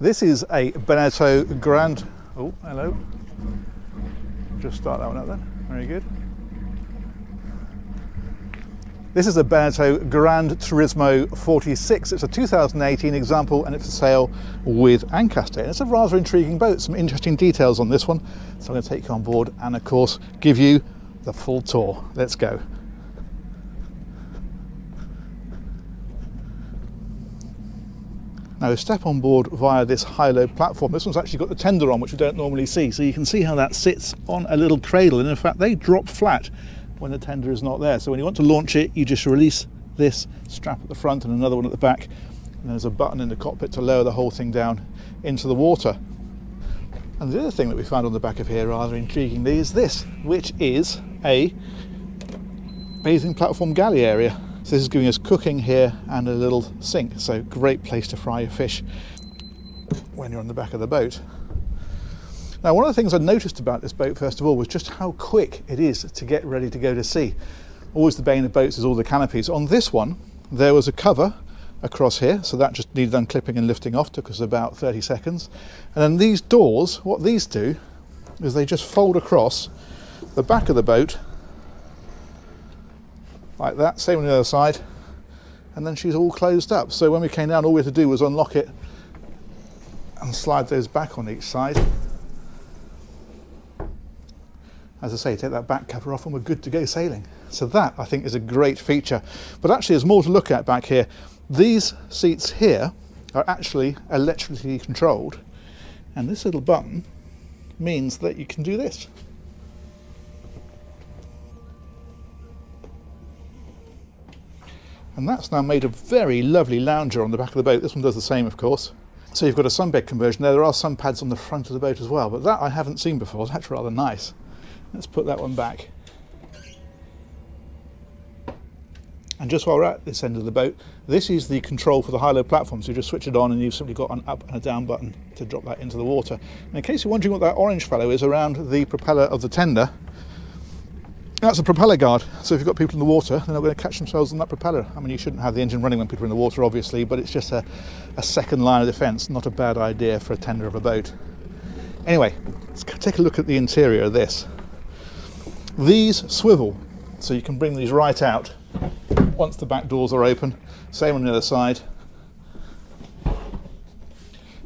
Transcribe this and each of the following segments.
This is a Beneteau Gran... Oh, hello. Just start that one up then. Very good. This is a Beneteau Gran Turismo 46. It's a 2018 example and it's for sale with Ancaster. And it's a rather intriguing boat, some interesting details on this one. So I'm going to take you on board and of course give you the full tour. Let's go. Now we step on board via this high-low platform. This one's actually got the tender on, which we don't normally see. So you can see how that sits on a little cradle. And in fact, they drop flat when the tender is not there. So when you want to launch it, you just release this strap at the front and another one at the back. And there's a button in the cockpit to lower the whole thing down into the water. And the other thing that we found on the back of here, rather intriguingly, is this, which is a bathing platform galley area. So this is giving us cooking here and a little sink, so great place to fry your fish when you're on the back of the boat. Now, one of the things I noticed about this boat, first of all, was just how quick it is to get ready to go to sea. Always the bane of boats is all the canopies. On this one, there was a cover across here, so that just needed unclipping and lifting off, took us about 30 seconds. And then these doors, what these do is they just fold across the back of the boat like that, same on the other side, and then she's all closed up. So when we came down, all we had to do was unlock it and slide those back on each side. As I say, take that back cover off and we're good to go sailing. So that, I think, is a great feature. But actually there's more to look at back here. These seats here are actually electrically controlled, and this little button means that you can do this. And that's now made a very lovely lounger on the back of the boat. This one does the same, of course. So you've got a sunbed conversion there. There are sun pads on the front of the boat as well, but that I haven't seen before. That's rather nice. Let's put that one back. And just while we're at this end of the boat, this is the control for the high-low platform. So you just switch it on and you've simply got an up and a down button to drop that into the water. And in case you're wondering what that orange fellow is around the propeller of the tender, that's a propeller guard. So if you've got people in the water, they're not going to catch themselves on that propeller. I mean, you shouldn't have the engine running when people are in the water, obviously, but it's just a second line of defence. Not a bad idea for a tender of a boat. Anyway, let's take a look at the interior of this. These swivel, so you can bring these right out once the back doors are open. Same on the other side.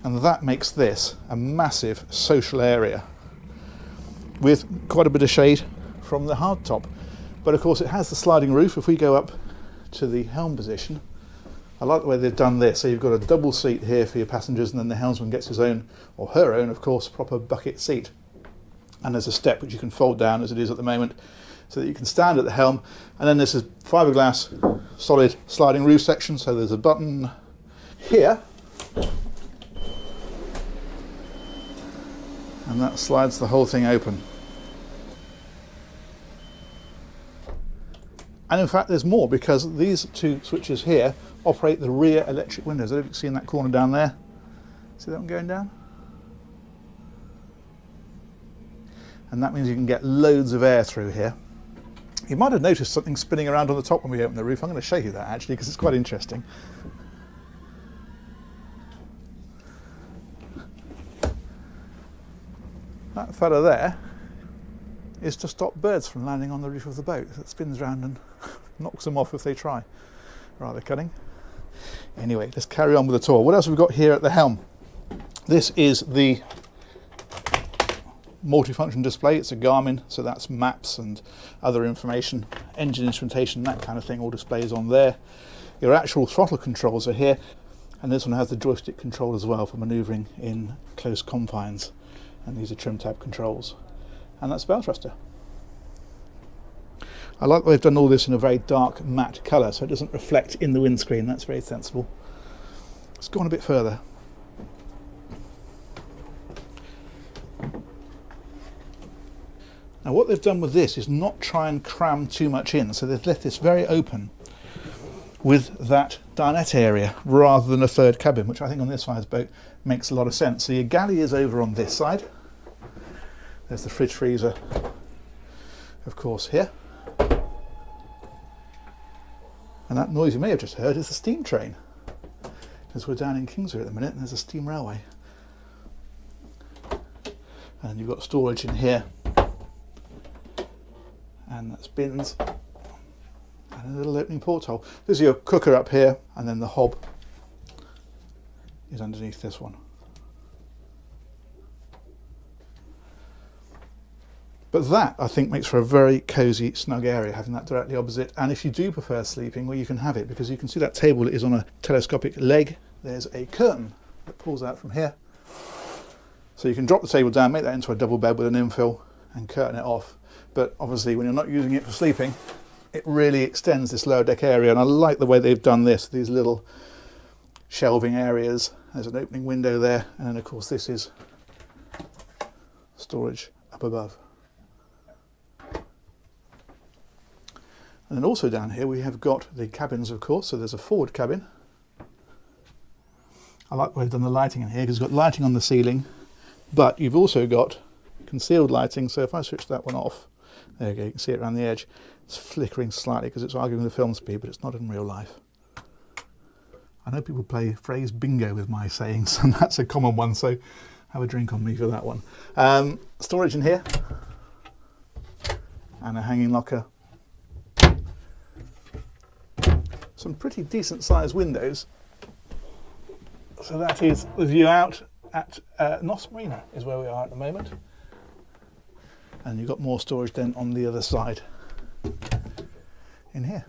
And that makes this a massive social area with quite a bit of shade from the hard top. But of course it has the sliding roof. If we go up to the helm position, I like the way they've done this. So you've got a double seat here for your passengers, and then the helmsman gets his own, or her own, of course, proper bucket seat. And there's a step which you can fold down as it is at the moment, so that you can stand at the helm. And then this is fiberglass solid sliding roof section. So there's a button here, and that slides the whole thing open. And in fact there's more, because these two switches here operate the rear electric windows. I don't know if you can see in that corner down there. See that one going down? And that means you can get loads of air through here. You might have noticed something spinning around on the top when we open the roof. I'm going to show you that actually, because it's quite interesting. That fella there is to stop birds from landing on the roof of the boat. It spins round and knocks them off if they try. Rather cunning. Anyway, let's carry on with the tour. What else have we got here at the helm? This is the multifunction display. It's a Garmin, so that's maps and other information, engine instrumentation, that kind of thing, all displays on there. Your actual throttle controls are here, and this one has the joystick control as well for manoeuvring in close confines. And these are trim tab controls. And that's bow thruster. I like that they've done all this in a very dark matte colour, so it doesn't reflect in the windscreen. That's very sensible. Let's go on a bit further. Now what they've done with this is not try and cram too much in, so they've left this very open with that dinette area rather than a third cabin, which I think on this size boat makes a lot of sense. So your galley is over on this side. There's the fridge freezer, of course, here. And that noise you may have just heard is the steam train, as we're down in Kingsway at the minute and there's a steam railway And you've got storage in here, and that's bins and a little opening porthole. There's your cooker up here, and then the hob is underneath this one. But that, I think, makes for a very cosy, snug area, having that directly opposite. And if you do prefer sleeping, well, you can have it, because you can see that table is on a telescopic leg. There's a curtain that pulls out from here. So you can drop the table down, make that into a double bed with an infill, and curtain it off. But obviously, when you're not using it for sleeping, it really extends this lower deck area. And I like the way they've done this, these little shelving areas. There's an opening window there, and then of course this is storage up above. And then also down here we have got the cabins, of course. So there's a forward cabin. I like the way they've done the lighting in here, because it's got lighting on the ceiling, but you've also got concealed lighting. So if I switch that one off, there you go, you can see it around the edge. It's flickering slightly because it's arguing the film speed, but it's not in real life. I know people play phrase bingo with my sayings, and that's a common one, so have a drink on me for that one. Storage in here, and a hanging locker. Some pretty decent sized windows. So that is the view out at Nos Marina is where we are at the moment. And you've got more storage then on the other side in here.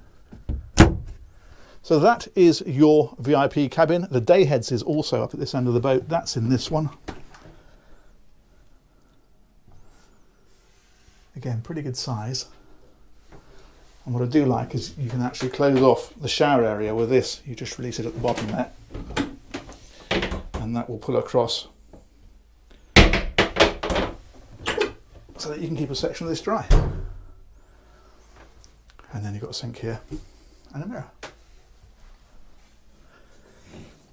So that is your VIP cabin. The day heads is also up at this end of the boat. That's in this one. Again, pretty good size. And what I do like is you can actually close off the shower area with this. You just release it at the bottom there, and that will pull across so that you can keep a section of this dry. And then you've got a sink here and a mirror.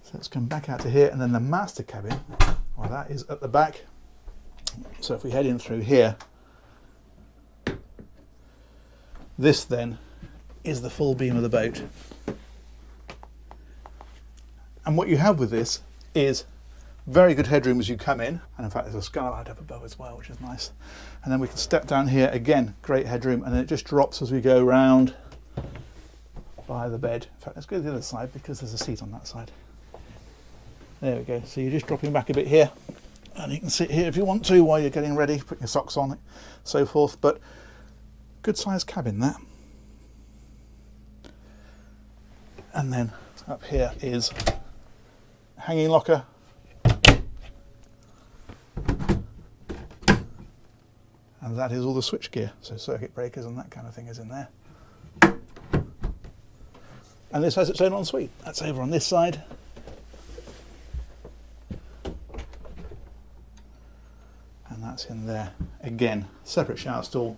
So let's come back out to here, and then the master cabin, well, that is at the back. So if we head in through here, this then is the full beam of the boat. And what you have with this is very good headroom as you come in, and in fact there's a skylight up above as well, which is nice. And then we can step down here, again, great headroom, and then it just drops as we go round by the bed. In fact, let's go to the other side because there's a seat on that side. There we go. So you're just dropping back a bit here, and you can sit here if you want to while you're getting ready, putting your socks on, so forth. But good sized cabin, that. And then up here is hanging locker. And that is all the switch gear, so circuit breakers and that kind of thing is in there. And this has its own ensuite. That's over on this side. And that's in there. Again, separate shower stall.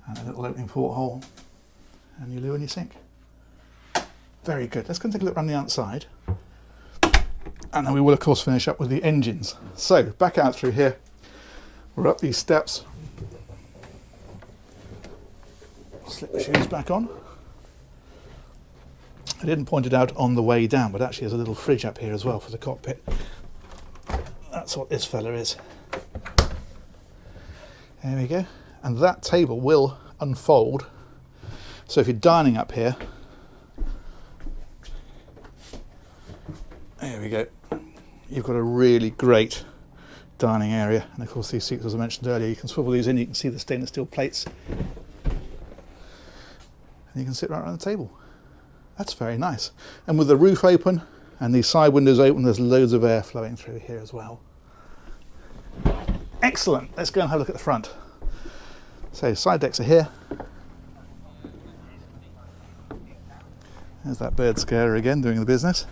And a little opening porthole. And your loo and your sink. Very good. Let's go and take a look around the outside. And then we will of course finish up with the engines. So back out through here, we're up these steps, slip the shoes back on. I didn't point it out on the way down, but actually there's a little fridge up here as well for the cockpit. That's what this fella is. There we go. And that table will unfold. So if you're dining up here, there we go. You've got a really great dining area, and of course these seats, as I mentioned earlier, you can swivel these in, you can see the stainless steel plates, and you can sit right around the table. That's very nice. And with the roof open and these side windows open, there's loads of air flowing through here as well. Excellent. Let's go and have a look at the front. So side decks are here. There's that bird scarer again doing the business.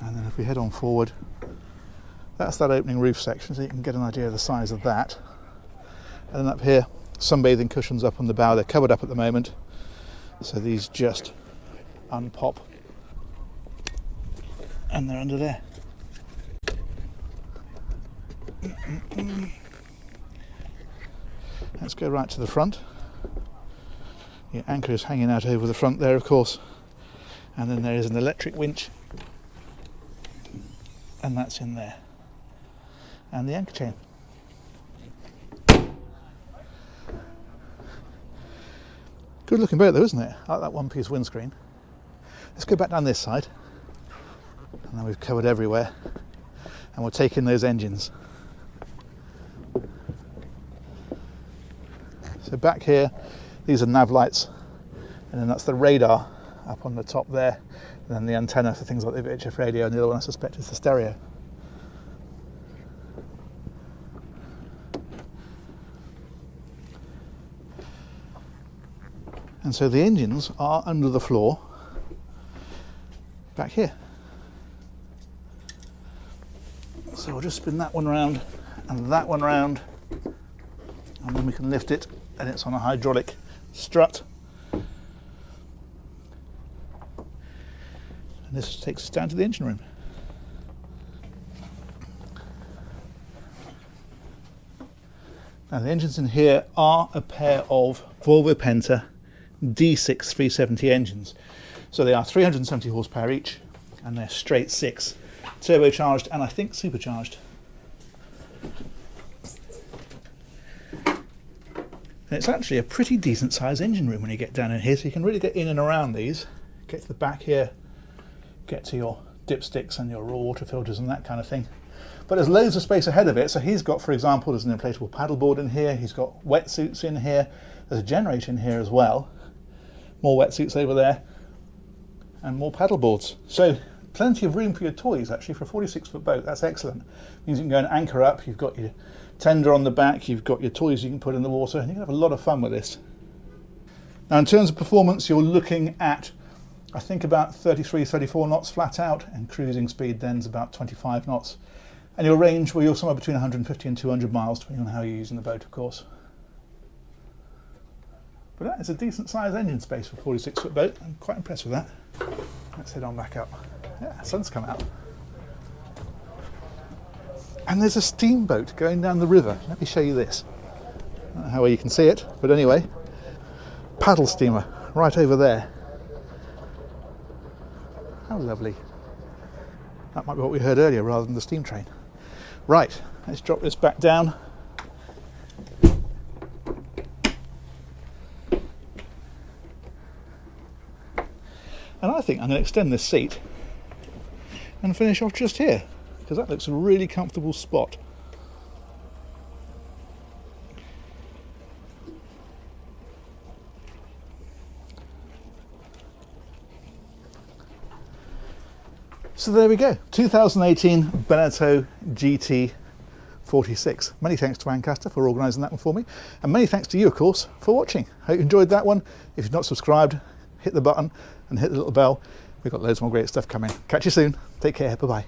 And then if we head on forward, that's that opening roof section, so you can get an idea of the size of that. And then up here, sunbathing cushions up on the bow. They're covered up at the moment, so these just unpop and they're under there. Let's go right to the front. Your anchor is hanging out over the front there, of course, and then there is an electric winch and that's in there. And the anchor chain. Good looking boat though, isn't it? I like that one piece windscreen. Let's go back down this side. And now we've covered everywhere. And we'll take in those engines. So back here, these are nav lights. And then that's the radar up on the top there. And then the antenna for things like the VHF radio, and the other one I suspect is the stereo. And so the engines are under the floor back here. So we'll just spin that one round and that one round, and then we can lift it, and it's on a hydraulic strut. And this takes us down to the engine room. Now the engines in here are a pair of Volvo Penta D6 370 engines. So they are 370 horsepower each, and they're straight six, turbocharged and I think supercharged. And it's actually a pretty decent sized engine room when you get down in here, so you can really get in and around these. Get to the back here, get to your dipsticks and your raw water filters and that kind of thing. But there's loads of space ahead of it. So he's got, for example, there's an inflatable paddleboard in here, he's got wetsuits in here, there's a generator in here as well, more wetsuits over there, and more paddleboards. So plenty of room for your toys actually for a 46-foot boat. That's excellent. Means you can go and anchor up, you've got your tender on the back, you've got your toys you can put in the water, and you can have a lot of fun with this. Now in terms of performance, you're looking at, I think, about 33, 34 knots flat out, and cruising speed then's about 25 knots. And your range, well, you're somewhere between 150 and 200 miles, depending on how you're using the boat, of course. But that is a decent sized engine space for a 46-foot boat. I'm quite impressed with that. Let's head on back up. Yeah, sun's come out. And there's a steamboat going down the river. Let me show you this. I don't know how well you can see it, but anyway, paddle steamer right over there. How lovely. That might be what we heard earlier rather than the steam train. Right, let's drop this back down. And I think I'm going to extend this seat and finish off just here, because that looks a really comfortable spot. So there we go, 2018 Beneteau GT 46. Many thanks to Ancaster for organising that one for me, and many thanks to you, of course, for watching. Hope you enjoyed that one. If you've not subscribed, hit the button and hit the little bell. We've got loads more great stuff coming. Catch you soon. Take care. Bye-bye.